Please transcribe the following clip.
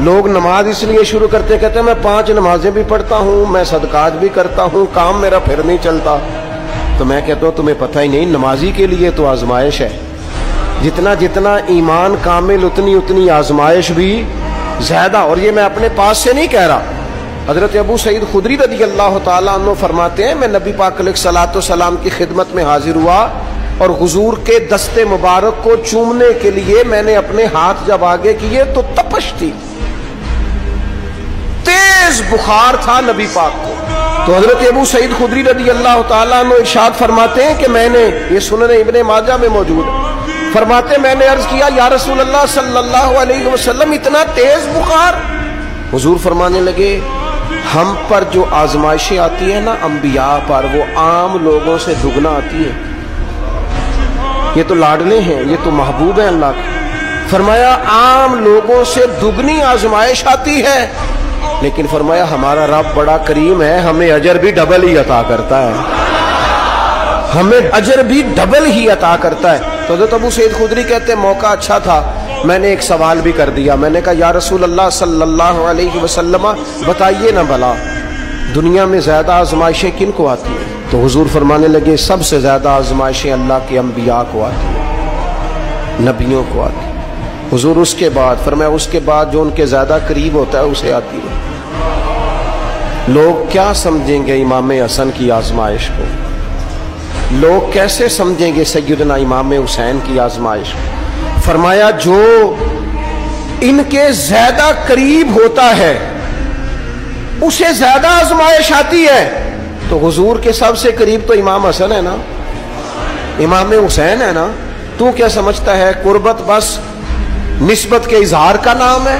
لوگ نماز اس لیے شروع کرتے کہتے ہیں میں 5 نمازیں بھی پڑھتا ہوں، میں صدقات بھی کرتا ہوں، کام میرا پھر نہیں چلتا. تو میں کہتا ہوں تمہیں پتہ ہی نہیں، نمازی کے لیے تو آزمائش ہے. جتنا جتنا ایمان کامل اتنی اتنی آزمائش بھی زیادہ. اور یہ میں اپنے پاس سے نہیں کہہ رہا. حضرت ابو سعید خدری رضی اللہ تعالیٰ عنہ فرماتے ہیں میں نبی پاک علیہ الصلوۃ والسلام کی خدمت میں حاضر ہوا اور حضور کے دست مبارک کو چومنے کے لیے میں نے اپنے ہاتھ جب آگے کیے تو تپش تھی، تیز بخار تھا نبی پاک کو. تو حضرت ابو سعید خدری رضی اللہ تعالیٰ عنہ ارشاد فرماتے ہیں کہ میں نے، یہ سنن ابن ماجہ میں موجود ہے، فرماتے میں نے عرض کیا یا رسول اللہ صلی اللہ علیہ وسلم اتنا تیز بخار؟ حضور فرمانے لگے ہم پر جو آزمائشیں آتی ہیں نا انبیاء پر، وہ عام لوگوں سے دگنا آتی ہے. یہ تو لاڈلے ہیں، یہ تو محبوب ہیں اللہ کے. فرمایا عام لوگوں سے دگنی آزمائش آتی ہے، لیکن فرمایا ہمارا رب بڑا کریم ہے، ہمیں اجر بھی ڈبل ہی عطا کرتا ہے، ہمیں اجر بھی ڈبل ہی عطا کرتا ہے. تو حضرت ابو سعید خدری کہتے ہیں موقع اچھا تھا، میں نے ایک سوال بھی کر دیا. میں نے کہا یا رسول اللہ صلی اللہ علیہ وسلم بتائیے نا بھلا دنیا میں زیادہ آزمائشیں کن کو آتی ہیں؟ تو حضور فرمانے لگے سب سے زیادہ آزمائشیں اللہ کے انبیاء کو آتی ہیں، نبیوں کو آتی ہیں. حضور اس کے بعد فرمایا اس کے بعد جو ان کے زیادہ قریب ہوتا ہے اسے آتی ہے. لوگ کیا سمجھیں گے امام حسن کی آزمائش کو؟ لوگ کیسے سمجھیں گے سیدنا امام حسین کی آزمائش کو؟ فرمایا جو ان کے زیادہ قریب ہوتا ہے اسے زیادہ آزمائش آتی ہے. تو حضور کے سب سے قریب تو امام حسن ہے نا، امام حسین ہے نا. تو کیا سمجھتا ہے قربت بس نسبت کے اظہار کا نام ہے؟